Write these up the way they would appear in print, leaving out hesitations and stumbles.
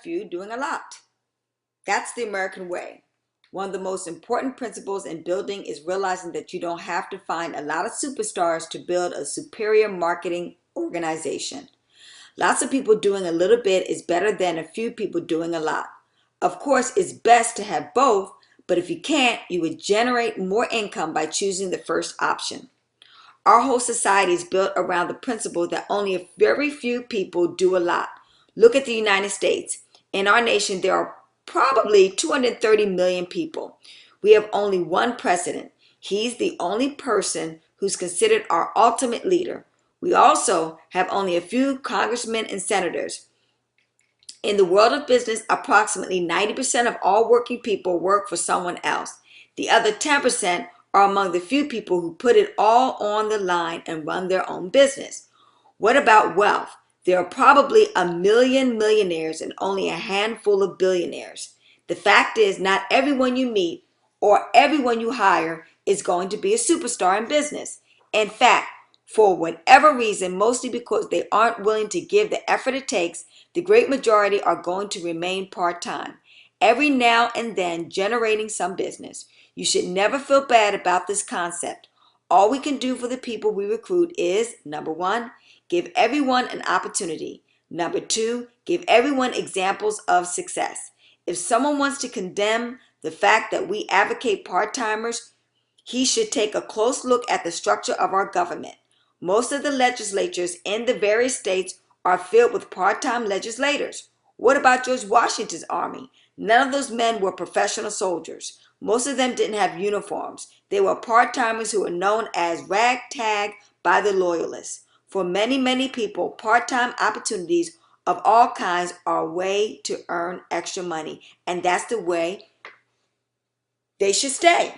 few doing a lot. That's the American way. One of the most important principles in building is realizing that you don't have to find a lot of superstars to build a superior marketing organization. Lots of people doing a little bit is better than a few people doing a lot. Of course, it's best to have both, but if you can't, you would generate more income by choosing the first option. Our whole society is built around the principle that only a very few people do a lot. Look at the United States. In our nation, there are probably 230 million people. We have only one president. He's the only person who's considered our ultimate leader. We also have only a few congressmen and senators. In the world of business, approximately 90% of all working people work for someone else. The other 10% are among the few people who put it all on the line and run their own business. What about wealth? There are probably a million millionaires and only a handful of billionaires. The fact is, not everyone you meet or everyone you hire is going to be a superstar in business. In fact, for whatever reason, mostly because they aren't willing to give the effort it takes, the great majority are going to remain part-time, every now and then generating some business. You should never feel bad about this concept. All we can do for the people we recruit is, number one, give everyone an opportunity. Number two, give everyone examples of success. If someone wants to condemn the fact that we advocate part-timers, he should take a close look at the structure of our government. Most of the legislatures in the various states are filled with part-time legislators. What about George Washington's army? None of those men were professional soldiers. Most of them didn't have uniforms. They were part-timers who were known as ragtag by the loyalists. For many, many people, part-time opportunities of all kinds are a way to earn extra money, and that's the way they should stay.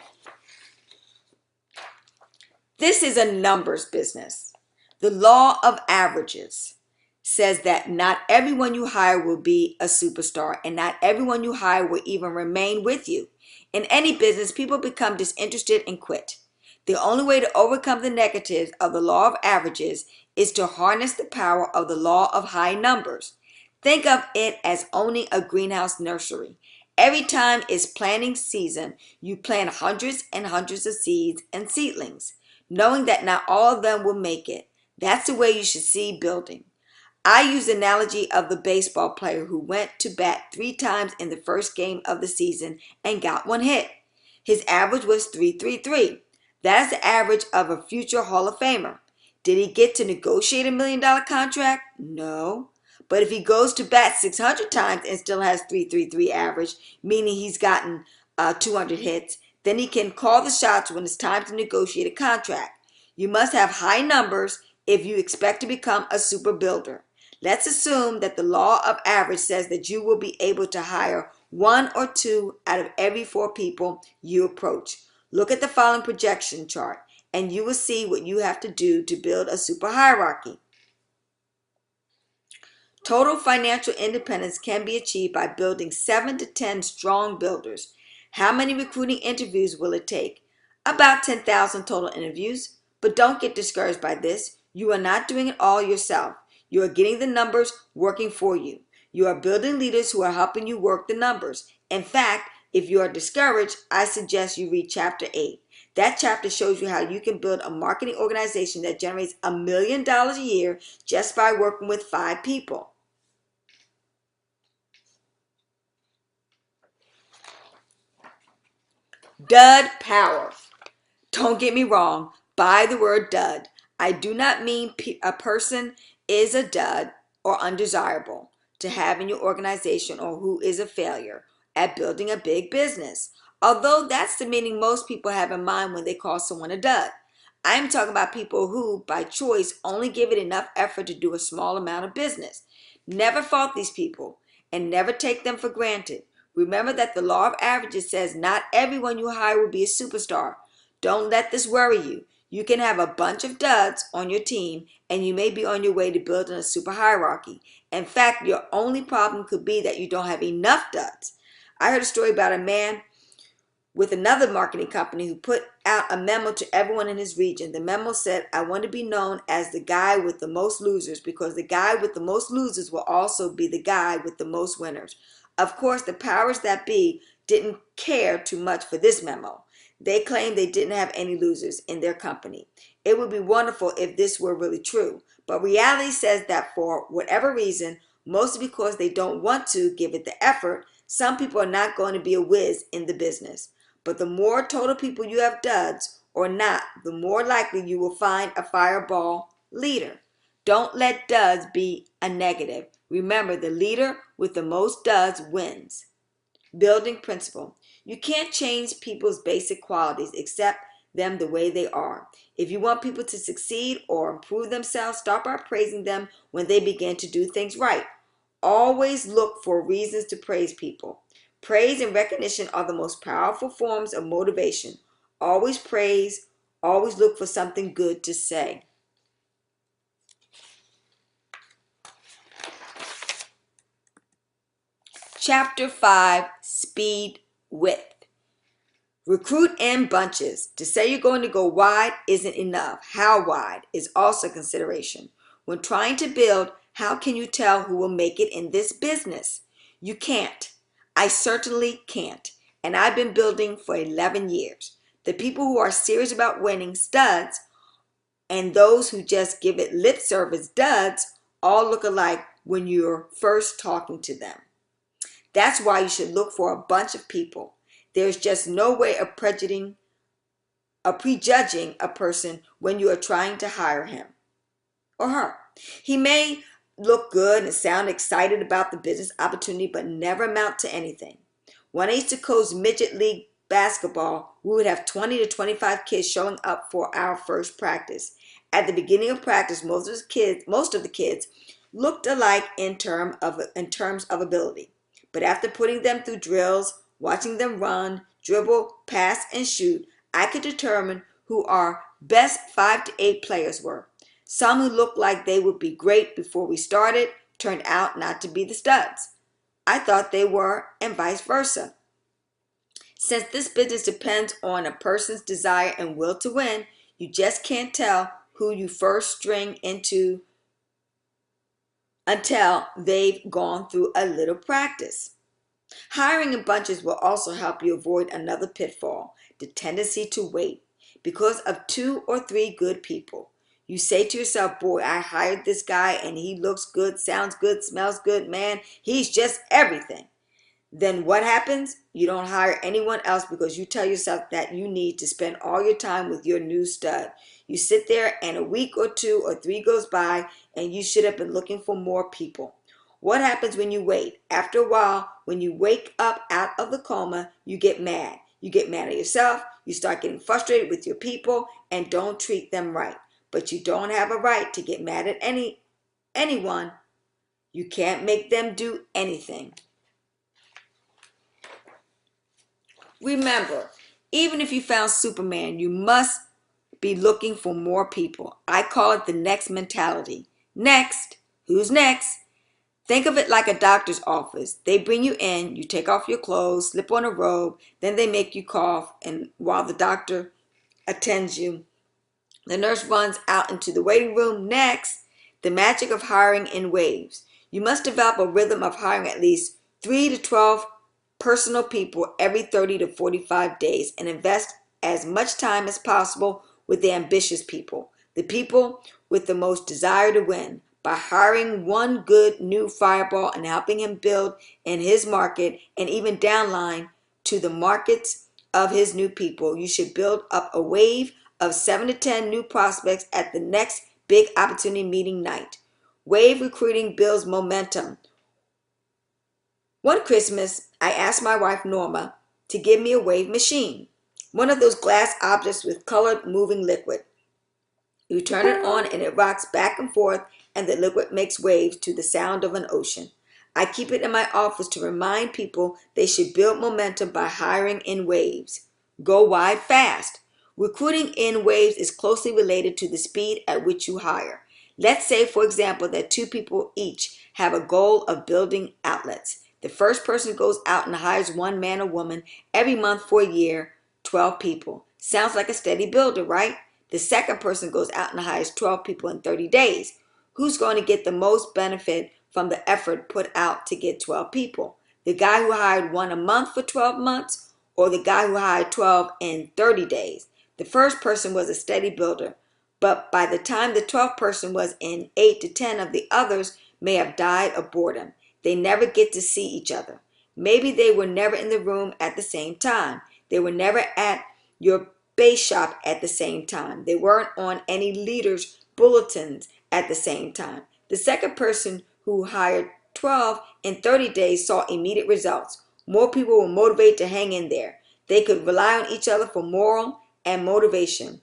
This is a numbers business. The law of averages says that not everyone you hire will be a superstar, and not everyone you hire will even remain with you. In any business, people become disinterested and quit. The only way to overcome the negatives of the law of averages is to harness the power of the law of high numbers. Think of it as owning a greenhouse nursery. Every time it's planting season, you plant hundreds and hundreds of seeds and seedlings, knowing that not all of them will make it. That's the way you should see building. I use the analogy of the baseball player who went to bat 3 times in the first game of the season and got 1 hit. His average was 3.33. That is the average of a future Hall of Famer. Did he get to negotiate a $1 million contract? No. But if he goes to bat 600 times and still has 3.33 average, meaning he's gotten 200 hits, then he can call the shots when it's time to negotiate a contract. You must have high numbers if you expect to become a super builder. Let's assume that the law of average says that you will be able to hire 1 or 2 out of every 4 people you approach. Look at the following projection chart, and you will see what you have to do to build a super hierarchy. Total financial independence can be achieved by building 7 to 10 strong builders. How many recruiting interviews will it take? About 10,000 total interviews. But don't get discouraged by this. You are not doing it all yourself. You are getting the numbers working for you. You are building leaders who are helping you work the numbers. In fact, if you are discouraged, I suggest you read chapter 8. That chapter shows you how you can build a marketing organization that generates $1 million a year just by working with 5 people. Dud power. Don't get me wrong. By the word dud, I do not mean a person is a dud or undesirable to have in your organization or who is a failure at building a big business. Although that's the meaning most people have in mind when they call someone a dud. I am talking about people who, by choice, only give it enough effort to do a small amount of business. Never fault these people and never take them for granted. Remember that the law of averages says not everyone you hire will be a superstar. Don't let this worry you. You can have a bunch of duds on your team and you may be on your way to building a super hierarchy. In fact, your only problem could be that you don't have enough duds. I heard a story about a man with another marketing company who put out a memo to everyone in his region. The memo said, "I want to be known as the guy with the most losers because the guy with the most losers will also be the guy with the most winners." Of course, the powers that be didn't care too much for this memo. They claimed they didn't have any losers in their company. It would be wonderful if this were really true, but reality says that for whatever reason, mostly because they don't want to give it the effort, some people are not going to be a whiz in the business. But the more total people you have duds or not, the more likely you will find a fireball leader. Don't let duds be a negative. Remember, the leader with the most duds wins. Building principle. You can't change people's basic qualities except them the way they are. If you want people to succeed or improve themselves, start by praising them when they begin to do things right. Always look for reasons to praise people. Praise and recognition are the most powerful forms of motivation. Always praise, always look for something good to say. Chapter 5, Speed Width. Recruit in bunches. To say you're going to go wide isn't enough. How wide is also consideration. When trying to build, how can you tell who will make it in this business? You can't. I certainly can't. And I've been building for 11 years. The people who are serious about winning, studs, and those who just give it lip service, duds, all look alike when you're first talking to them. That's why you should look for a bunch of people. There's just no way of prejudging a person when you are trying to hire him or her. He may look good and sound excited about the business opportunity, but never amount to anything. When I used to coach midget league basketball, we would have 20 to 25 kids showing up for our first practice. At the beginning of practice, most of the kids looked alike in terms of ability. But after putting them through drills, watching them run, dribble, pass, and shoot, I could determine who our best 5 to 8 players were. Some who looked like they would be great before we started turned out not to be the studs I thought they were, and vice versa. Since this business depends on a person's desire and will to win, you just can't tell who you first string into until they've gone through a little practice. Hiring in bunches will also help you avoid another pitfall, the tendency to wait. Because of 2 or 3 good people, you say to yourself, "Boy, I hired this guy and he looks good, sounds good, smells good, man, he's just everything." Then what happens? You don't hire anyone else because you tell yourself that you need to spend all your time with your new stud. You sit there and a week or 2 or 3 goes by and you should have been looking for more people. What happens when you wait? After a while, when you wake up out of the coma, you get mad. You get mad at yourself, you start getting frustrated with your people and don't treat them right. But you don't have a right to get mad at anyone. You can't make them do anything. Remember, even if you found Superman, you must be looking for more people. I call it the next mentality. Next. Who's next? Think of it like a doctor's office. They bring you in, you take off your clothes, slip on a robe, then they make you cough, and while the doctor attends you, the nurse runs out into the waiting room. Next. The magic of hiring in waves. You must develop a rhythm of hiring at least 3 to 12 personal people every 30 to 45 days and invest as much time as possible with the ambitious people, the people with the most desire to win. By hiring one good new fireball and helping him build in his market and even downline to the markets of his new people, you should build up a wave of 7 to 10 new prospects at the next big opportunity meeting night. Wave recruiting builds momentum. One Christmas, I asked my wife Norma to give me a wave machine, one of those glass objects with colored moving liquid. You turn it on and it rocks back and forth and the liquid makes waves to the sound of an ocean. I keep it in my office to remind people they should build momentum by hiring in waves. Go wide fast. Recruiting in waves is closely related to the speed at which you hire. Let's say, for example, that 2 people each have a goal of building outlets. The first person goes out and hires one man or woman every month for a year, 12 people. Sounds like a steady builder, right? The second person goes out and hires 12 people in 30 days. Who's going to get the most benefit from the effort put out to get 12 people? The guy who hired one a month for 12 months or the guy who hired 12 in 30 days? The first person was a steady builder, but by the time the 12th person was in, 8 to 10 of the others may have died of boredom. They never get to see each other. Maybe they were never in the room at the same time. They were never at your base shop at the same time. They weren't on any leaders' bulletins at the same time. The second person who hired 12 in 30 days saw immediate results. More people were motivated to hang in there. They could rely on each other for morale and motivation.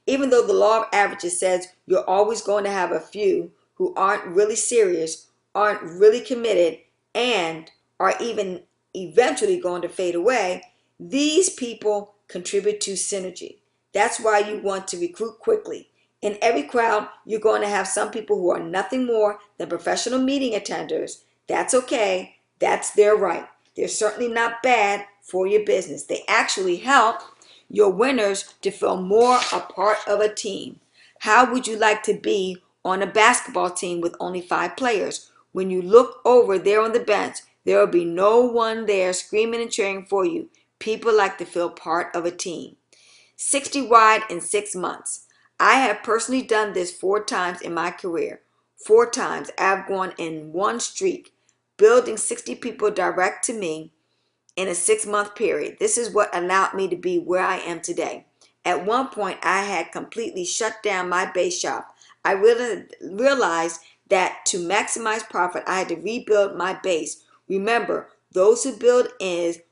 Even though the law of averages says you're always going to have a few who aren't really serious, aren't really committed, and are even eventually going to fade away, these people contribute to synergy. That's why you want to recruit quickly. In every crowd, you're going to have some people who are nothing more than professional meeting attenders. That's okay. That's their right. They're certainly not bad for your business. They actually help your winners to feel more a part of a team. How would you like to be on a basketball team with only 5 players? When you look over there on the bench, there will be no one there screaming and cheering for you. People like to feel part of a team. 60 wide in 6 months. I have personally done this 4 times in my career. 4 times I've gone in one streak, building 60 people direct to me in a 6-month period. This is what allowed me to be where I am today. At one point, I had completely shut down my base shop. I realized that to maximize profit, I had to rebuild my base. Remember, those who build it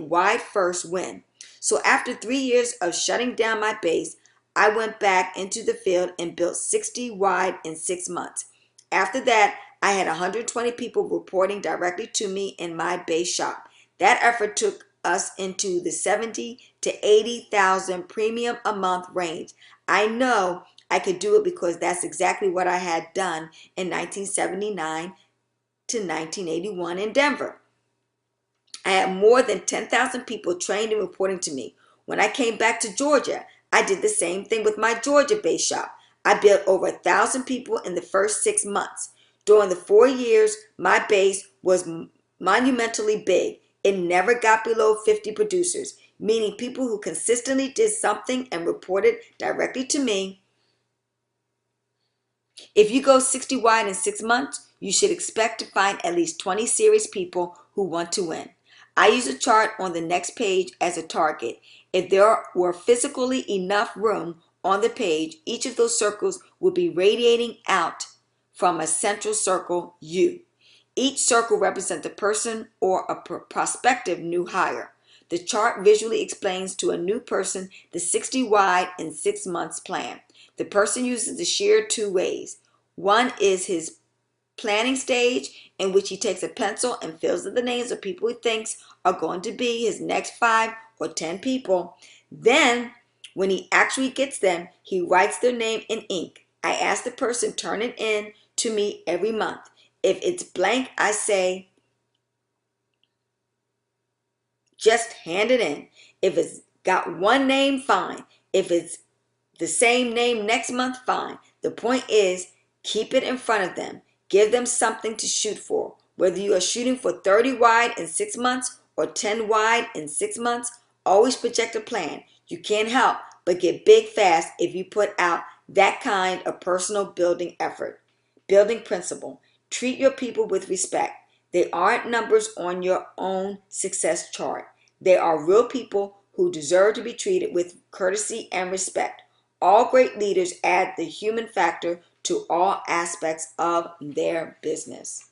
wide first win. So after 3 years of shutting down my base, I went back into the field and built 60 wide in 6 months. After that, I had 120 people reporting directly to me in my base shop. That effort took us into the 70 to 80,000 premium a month range. I know I could do it because that's exactly what I had done in 1979 to 1981 in Denver. I had more than 10,000 people trained and reporting to me. When I came back to Georgia, I did the same thing with my Georgia base shop. I built over 1,000 people in the first 6 months. During the 4 years, my base was monumentally big. It never got below 50 producers, meaning people who consistently did something and reported directly to me. If you go 60 wide in 6 months, you should expect to find at least 20 serious people who want to win. I use a chart on the next page as a target. If there were physically enough room on the page, each of those circles would be radiating out from a central circle, U. Each circle represents a person or a prospective new hire. The chart visually explains to a new person the 60 wide in 6 months plan. The person uses the shear 2 ways. One is his planning stage, in which he takes a pencil and fills in the names of people he thinks are going to be his next 5 or 10 people. Then, when he actually gets them, he writes their name in ink. I ask the person turn it in to me every month. If it's blank, I say, just hand it in. If it's got one name, fine. If it's the same name next month, fine. The point is, keep it in front of them. Give them something to shoot for. Whether you are shooting for 30 wide in 6 months or 10 wide in 6 months, always project a plan. You can't help but get big fast if you put out that kind of personal building effort. Building principle. Treat your people with respect. They aren't numbers on your own success chart. They are real people who deserve to be treated with courtesy and respect. All great leaders add the human factor to all aspects of their business.